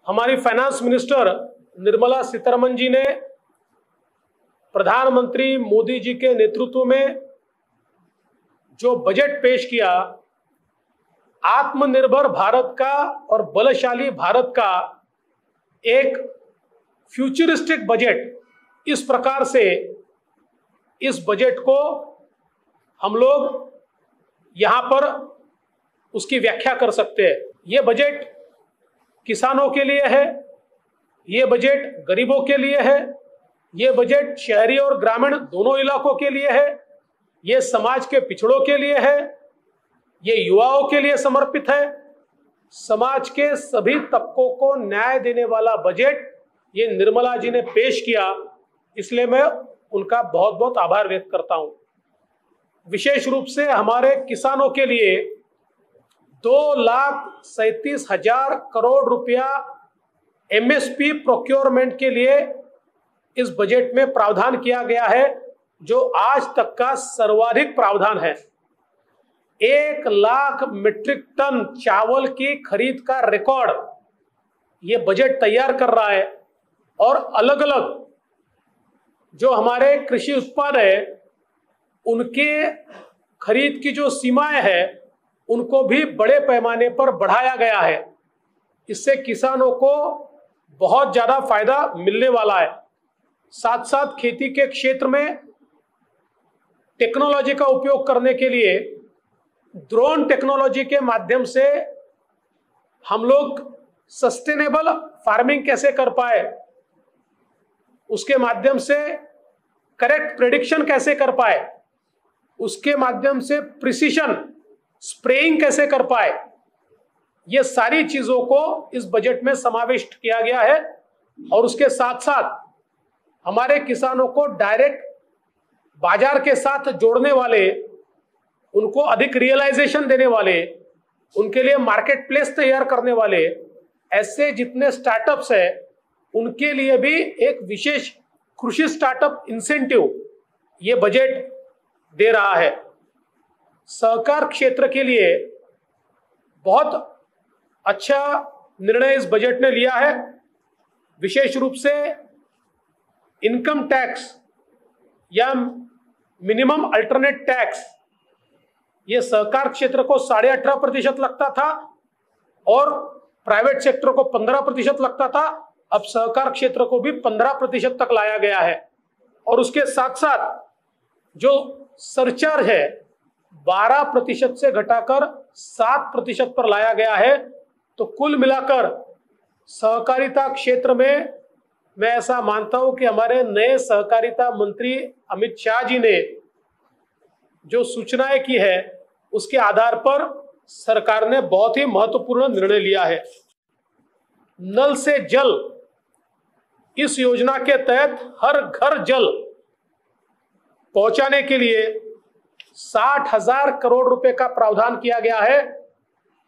हमारी finance minister Nirmala Sitharaman ji ने प्रधानमंत्री मोदी जी के नेतृत्व में जो बजट पेश किया, आत्मनिर्भर भारत का और बलशाली भारत का एक फ्यूचरिस्टिक बजट, इस प्रकार से इस बजट को हम लोग यहाँ पर उसकी व्याख्या कर सकते हैं। ये बजट किसानों के लिए है, ये बजट गरीबों के लिए है, ये बजट शहरी और ग्रामीण दोनों इलाकों के लिए है, ये समाज के पिछड़ों के लिए है, ये युवाओं के लिए समर्पित है। समाज के सभी तबकों को न्याय देने वाला बजट ये निर्मला जी ने पेश किया, इसलिए मैं उनका बहुत बहुत आभार व्यक्त करता हूं। विशेष रूप से हमारे किसानों के लिए 2,37,000 करोड़ रुपया एमएसपी प्रोक्योरमेंट के लिए इस बजट में प्रावधान किया गया है, जो आज तक का सर्वाधिक प्रावधान है। 1 लाख मीट्रिक टन चावल की खरीद का रिकॉर्ड ये बजट तैयार कर रहा है और अलग अलग जो हमारे कृषि उत्पाद है उनके खरीद की जो सीमाएं हैं उनको भी बड़े पैमाने पर बढ़ाया गया है। इससे किसानों को बहुत ज्यादा फायदा मिलने वाला है। साथ साथ खेती के क्षेत्र में टेक्नोलॉजी का उपयोग करने के लिए ड्रोन टेक्नोलॉजी के माध्यम से हम लोग सस्टेनेबल फार्मिंग कैसे कर पाए, उसके माध्यम से करेक्ट प्रेडिक्शन कैसे कर पाए, उसके माध्यम से प्रिसीशन स्प्रेइंग कैसे कर पाए, ये सारी चीजों को इस बजट में समाविष्ट किया गया है। और उसके साथ साथ हमारे किसानों को डायरेक्ट बाजार के साथ जोड़ने वाले, उनको अधिक रियलाइजेशन देने वाले, उनके लिए मार्केट प्लेस तैयार करने वाले ऐसे जितने स्टार्टअप्स है उनके लिए भी एक विशेष कृषि स्टार्टअप इंसेंटिव ये बजट दे रहा है। सहकार क्षेत्र के लिए बहुत अच्छा निर्णय इस बजट ने लिया है। विशेष रूप से इनकम टैक्स या मिनिमम अल्टरनेट टैक्स, ये सहकार क्षेत्र को 18.5% लगता था और प्राइवेट सेक्टर को 15% लगता था। अब सहकार क्षेत्र को भी 15% तक लाया गया है। और उसके साथ साथ जो सरचार्ज है 12% से घटाकर 7% पर लाया गया है। तो कुल मिलाकर सहकारिता क्षेत्र में मैं ऐसा मानता हूं कि हमारे नए सहकारिता मंत्री अमित शाह जी ने जो सूचनाएं की है उसके आधार पर सरकार ने बहुत ही महत्वपूर्ण निर्णय लिया है। नल से जल, इस योजना के तहत हर घर जल पहुंचाने के लिए 60,000 करोड़ रुपए का प्रावधान किया गया है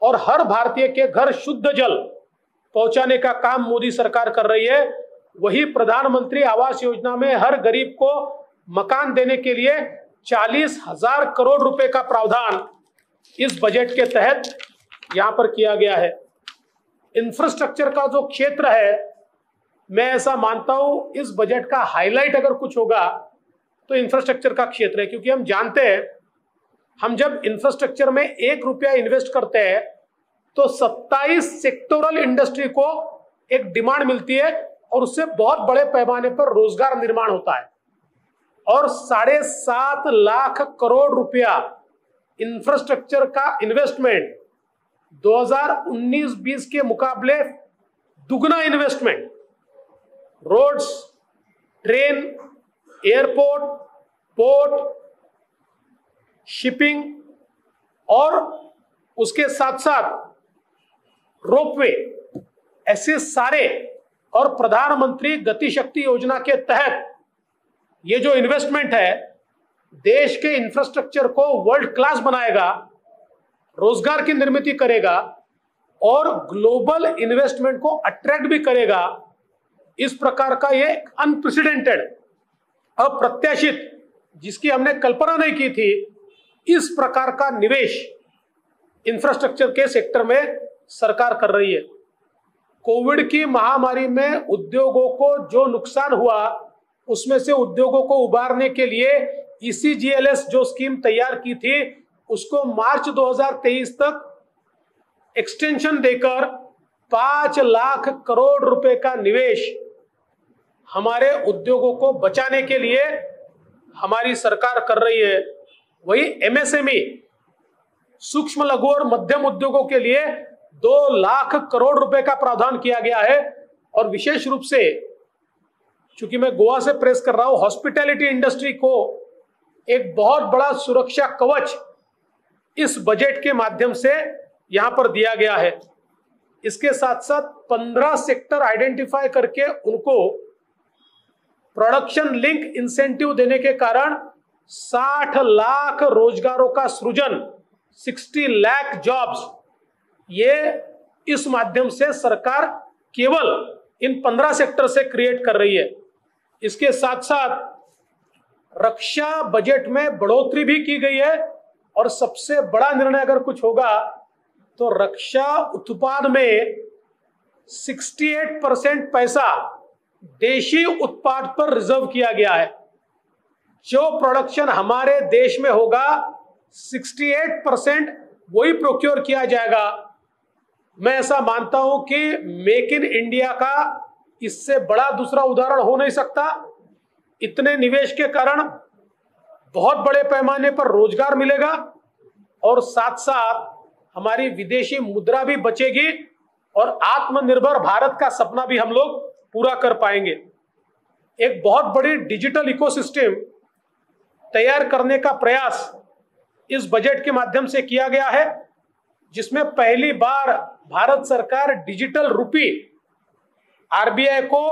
और हर भारतीय के घर शुद्ध जल पहुंचाने का काम मोदी सरकार कर रही है। वही प्रधानमंत्री आवास योजना में हर गरीब को मकान देने के लिए 40,000 करोड़ रुपए का प्रावधान इस बजट के तहत यहां पर किया गया है। इंफ्रास्ट्रक्चर का जो क्षेत्र है, मैं ऐसा मानता हूं इस बजट का हाईलाइट अगर कुछ होगा तो इंफ्रास्ट्रक्चर का क्षेत्र है, क्योंकि हम जानते हैं हम जब इंफ्रास्ट्रक्चर में 1 रुपया इन्वेस्ट करते हैं तो 27 सेक्टोरल इंडस्ट्री को एक डिमांड मिलती है और उससे बहुत बड़े पैमाने पर रोजगार निर्माण होता है। और 7.5 लाख करोड़ रुपया इंफ्रास्ट्रक्चर का इन्वेस्टमेंट 2019-20 के मुकाबले दुगना investment, roads, train, airport, port, shipping और उसके साथ साथ रोपवे, ऐसे सारे, और प्रधानमंत्री गति शक्ति योजना के तहत ये जो इन्वेस्टमेंट है देश के इंफ्रास्ट्रक्चर को वर्ल्ड क्लास बनाएगा, रोजगार की निर्मित करेगा और ग्लोबल इन्वेस्टमेंट को अट्रैक्ट भी करेगा। इस प्रकार का ये अनप्रेसिडेंटेड, अप्रत्याशित, जिसकी हमने कल्पना नहीं की थी, इस प्रकार का निवेश इंफ्रास्ट्रक्चर के सेक्टर में सरकार कर रही है। कोविड की महामारी में उद्योगों को जो नुकसान हुआ, उसमें से उद्योगों को उबारने के लिए ECGLS जो स्कीम तैयार की थी, उसको मार्च 2023 तक एक्सटेंशन देकर 5 लाख करोड़ रुपए का निवेश हमारे उद्योगों को बचाने के लिए हमारी सरकार कर रही है। वही MSME सूक्ष्म लघु और मध्यम उद्योगों के लिए 2 लाख करोड़ रुपए का प्रावधान किया गया है। और विशेष रूप से चूंकि मैं गोवा से प्रेस कर रहा हूं, हॉस्पिटैलिटी इंडस्ट्री को एक बहुत बड़ा सुरक्षा कवच इस बजट के माध्यम से यहां पर दिया गया है। इसके साथ साथ 15 सेक्टर आइडेंटिफाई करके उनको प्रोडक्शन लिंक इंसेंटिव देने के कारण 60 लाख रोजगारों का सृजन, 60 लाख जॉब्स, ये इस माध्यम से सरकार केवल इन 15 सेक्टर से क्रिएट कर रही है। इसके साथ साथ रक्षा बजट में बढ़ोतरी भी की गई है और सबसे बड़ा निर्णय अगर कुछ होगा तो रक्षा उत्पाद में 68% पैसा देशी उत्पाद पर रिजर्व किया गया है। जो प्रोडक्शन हमारे देश में होगा 68% वही प्रोक्योर किया जाएगा। मैं ऐसा मानता हूं कि मेक इन इंडिया का इससे बड़ा दूसरा उदाहरण हो नहीं सकता। इतने निवेश के कारण बहुत बड़े पैमाने पर रोजगार मिलेगा और साथ साथ हमारी विदेशी मुद्रा भी बचेगी और आत्मनिर्भर भारत का सपना भी हम लोग पूरा कर पाएंगे। एक बहुत बड़ी डिजिटल इकोसिस्टम तैयार करने का प्रयास इस बजट के माध्यम से किया गया है, जिसमें पहली बार भारत सरकार डिजिटल रुपी RBI को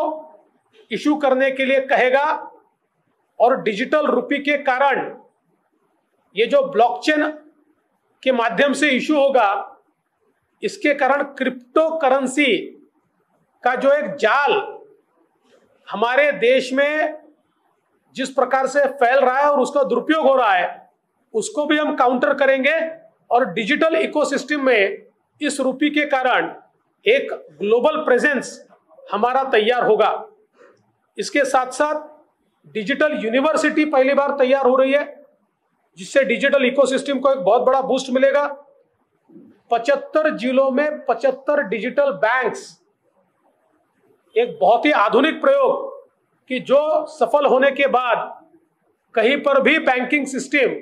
इशू करने के लिए कहेगा और डिजिटल रुपी के कारण ये जो ब्लॉकचेन के माध्यम से इशू होगा, इसके कारण क्रिप्टो करेंसी का जो एक जाल हमारे देश में जिस प्रकार से फैल रहा है और उसका दुरुपयोग हो रहा है, उसको भी हम काउंटर करेंगे और डिजिटल इकोसिस्टम में इस रुपी के कारण एक ग्लोबल प्रेजेंस हमारा तैयार होगा। इसके साथ साथ डिजिटल यूनिवर्सिटी पहली बार तैयार हो रही है, जिससे डिजिटल इकोसिस्टम को एक बहुत बड़ा बूस्ट मिलेगा। 75 जिलों में 75 डिजिटल बैंक्स, एक बहुत ही आधुनिक प्रयोग कि जो सफल होने के बाद कहीं पर भी बैंकिंग सिस्टम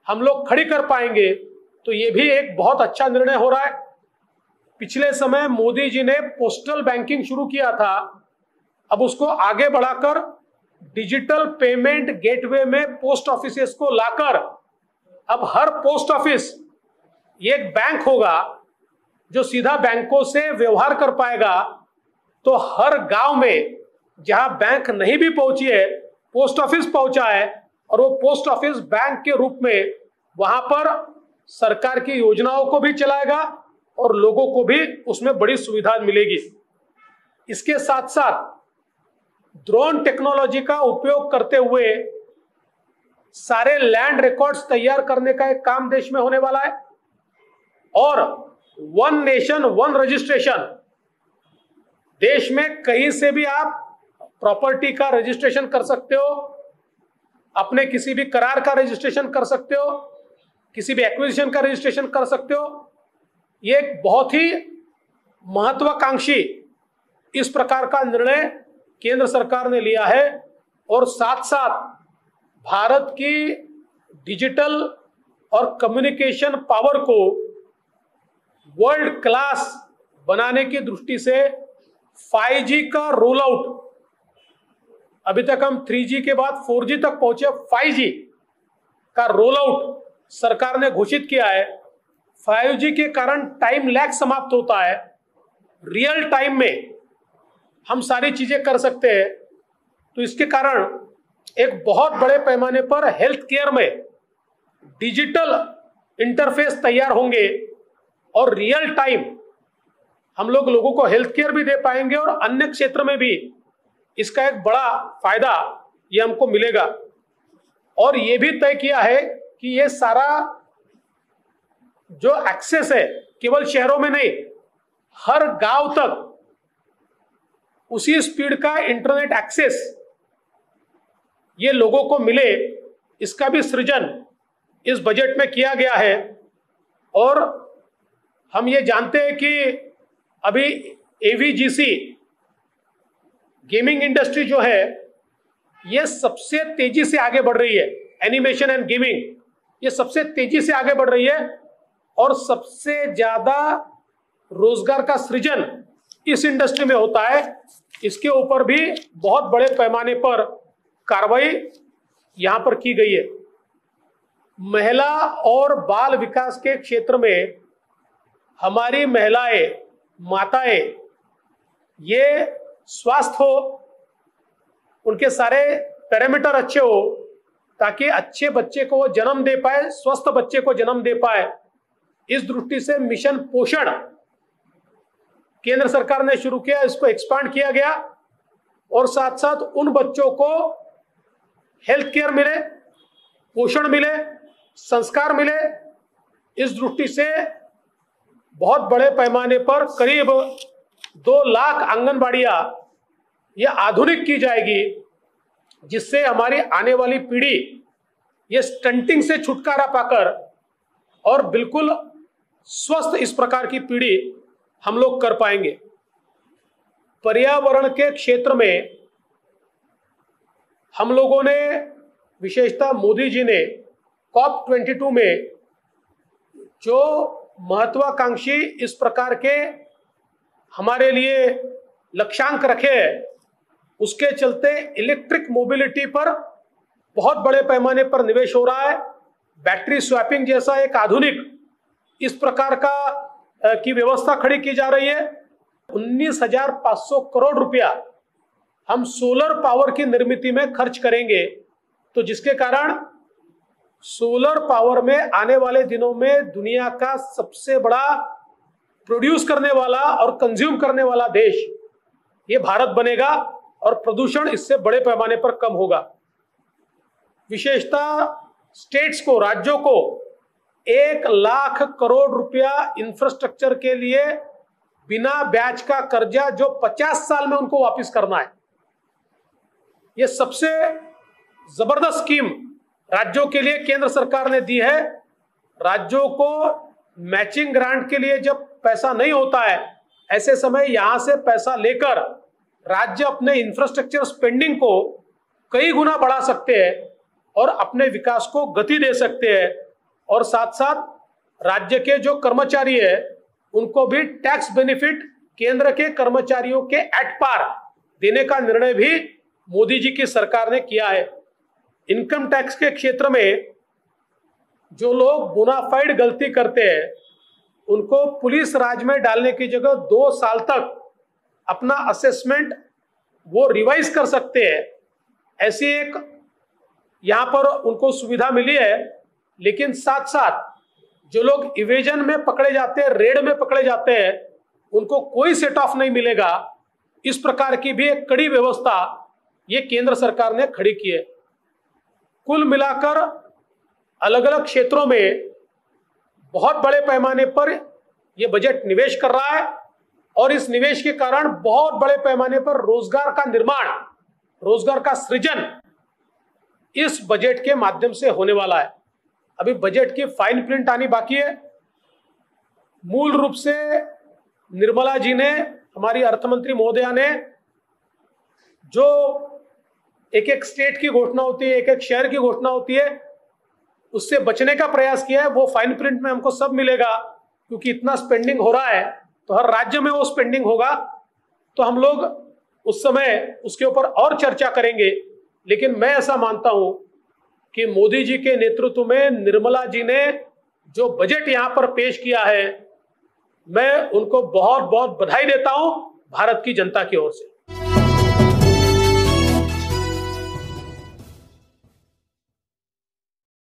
हम लोग खड़ी कर पाएंगे, तो ये भी एक बहुत अच्छा निर्णय हो रहा है। पिछले समय मोदी जी ने पोस्टल बैंकिंग शुरू किया था, अब उसको आगे बढ़ाकर डिजिटल पेमेंट गेटवे में पोस्ट ऑफिसेस को लाकर अब हर पोस्ट ऑफिस ये एक बैंक होगा जो सीधा बैंकों से व्यवहार कर पाएगा। तो हर गांव में जहां बैंक नहीं भी पहुंची है, पोस्ट ऑफिस पहुंचा है और वो पोस्ट ऑफिस बैंक के रूप में वहां पर सरकार की योजनाओं को भी चलाएगा और लोगों को भी उसमें बड़ी सुविधा मिलेगी। इसके साथ साथ ड्रोन टेक्नोलॉजी का उपयोग करते हुए सारे लैंड रिकॉर्ड्स तैयार करने का एक काम देश में होने वाला है और 1 नेशन 1 रजिस्ट्रेशन, देश में कहीं से भी आप प्रॉपर्टी का रजिस्ट्रेशन कर सकते हो, अपने किसी भी करार का रजिस्ट्रेशन कर सकते हो, किसी भी एक्विजिशन का रजिस्ट्रेशन कर सकते हो। ये एक बहुत ही महत्वाकांक्षी इस प्रकार का निर्णय केंद्र सरकार ने लिया है और साथ साथ भारत की डिजिटल और कम्युनिकेशन पावर को वर्ल्ड क्लास बनाने की दृष्टि से 5G का रोल आउट, अभी तक हम 3G के बाद 4G तक पहुंचे, 5G का रोल आउट सरकार ने घोषित किया है। 5G के कारण टाइम लैग समाप्त होता है, रियल टाइम में हम सारी चीजें कर सकते हैं। तो इसके कारण एक बहुत बड़े पैमाने पर हेल्थ केयर में डिजिटल इंटरफेस तैयार होंगे और रियल टाइम हम लोगों को हेल्थ केयर भी दे पाएंगे और अन्य क्षेत्र में भी इसका एक बड़ा फायदा ये हमको मिलेगा। और ये भी तय किया है कि ये सारा जो एक्सेस है केवल शहरों में नहीं, हर गांव तक उसी स्पीड का इंटरनेट एक्सेस ये लोगों को मिले, इसका भी सृजन इस बजट में किया गया है। और हम ये जानते हैं कि अभी AVGC गेमिंग इंडस्ट्री जो है ये सबसे तेजी से आगे बढ़ रही है। एनिमेशन एंड गेमिंग ये सबसे तेजी से आगे बढ़ रही है और सबसे ज्यादा रोजगार का सृजन इस इंडस्ट्री में होता है। इसके ऊपर भी बहुत बड़े पैमाने पर कार्रवाई यहां पर की गई है। महिला और बाल विकास के क्षेत्र में हमारी महिलाएं, माताएं, ये स्वस्थ हो, उनके सारे पैरामीटर अच्छे हो, ताकि अच्छे बच्चे को वो जन्म दे पाए, स्वस्थ बच्चे को जन्म दे पाए। इस दृष्टि से मिशन पोषण केंद्र सरकार ने शुरू किया, इसको एक्सपांड किया गया और साथ साथ उन बच्चों को हेल्थ केयर मिले, पोषण मिले, संस्कार मिले। इस दृष्टि से बहुत बड़े पैमाने पर करीब 2 लाख आंगनबाड़ियां ये आधुनिक की जाएगी, जिससे हमारी आने वाली पीढ़ी ये स्टंटिंग से छुटकारा पाकर और बिल्कुल स्वस्थ इस प्रकार की पीढ़ी हम लोग कर पाएंगे। पर्यावरण के क्षेत्र में हम लोगों ने, विशेषतः मोदी जी ने COP22 में जो महत्वाकांक्षी इस प्रकार के हमारे लिए लक्ष्यांक रखे हैं, उसके चलते इलेक्ट्रिक मोबिलिटी पर बहुत बड़े पैमाने पर निवेश हो रहा है। बैटरी स्वैपिंग जैसा एक आधुनिक इस प्रकार का की व्यवस्था खड़ी की जा रही है। 19,500 करोड़ रुपया हम सोलर पावर की निर्मित में खर्च करेंगे, तो जिसके कारण सोलर पावर में आने वाले दिनों में दुनिया का सबसे बड़ा प्रोड्यूस करने वाला और कंज्यूम करने वाला देश ये भारत बनेगा और प्रदूषण इससे बड़े पैमाने पर कम होगा। विशेषतः स्टेट्स को, राज्यों को 1 लाख करोड़ रुपया इंफ्रास्ट्रक्चर के लिए बिना ब्याज का कर्जा जो 50 साल में उनको वापस करना है, ये सबसे जबरदस्त स्कीम राज्यों के लिए केंद्र सरकार ने दी है। राज्यों को मैचिंग ग्रांट के लिए जब पैसा नहीं होता है, ऐसे समय यहां से पैसा लेकर राज्य अपने इंफ्रास्ट्रक्चर स्पेंडिंग को कई गुना बढ़ा सकते हैं और अपने विकास को गति दे सकते हैं। और साथ साथ राज्य के जो कर्मचारी है उनको भी टैक्स बेनिफिट केंद्र के कर्मचारियों के एट पार देने का निर्णय भी मोदी जी की सरकार ने किया है। इनकम टैक्स के क्षेत्र में जो लोग बोनाफाइड गलती करते हैं उनको पुलिस राज में डालने की जगह 2 साल तक अपना असेसमेंट वो रिवाइज कर सकते हैं। ऐसी एक यहां पर उनको सुविधा मिली है। लेकिन साथ साथ जो लोग इवेजन में पकड़े जाते हैं, रेड में पकड़े जाते हैं, उनको कोई सेट ऑफ नहीं मिलेगा। इस प्रकार की भी एक कड़ी व्यवस्था ये केंद्र सरकार ने खड़ी की है। कुल मिलाकर अलग अलग क्षेत्रों में बहुत बड़े पैमाने पर यह बजट निवेश कर रहा है और इस निवेश के कारण बहुत बड़े पैमाने पर रोजगार का निर्माण, रोजगार का सृजन इस बजट के माध्यम से होने वाला है। अभी बजट की फाइन प्रिंट आनी बाकी है। मूल रूप से निर्मला जी ने, हमारी अर्थमंत्री महोदया ने, जो एक एक स्टेट की घोषणा होती है, एक एक शहर की घोषणा होती है, उससे बचने का प्रयास किया है। वो फाइन प्रिंट में हमको सब मिलेगा, क्योंकि इतना स्पेंडिंग हो रहा है तो हर राज्य में वो स्पेंडिंग होगा। तो हम लोग उस समय उसके ऊपर और चर्चा करेंगे। लेकिन मैं ऐसा मानता हूं कि मोदी जी के नेतृत्व में निर्मला जी ने जो बजट यहां पर पेश किया है, मैं उनको बहुत बहुत बधाई देता हूं भारत की जनता की ओर से।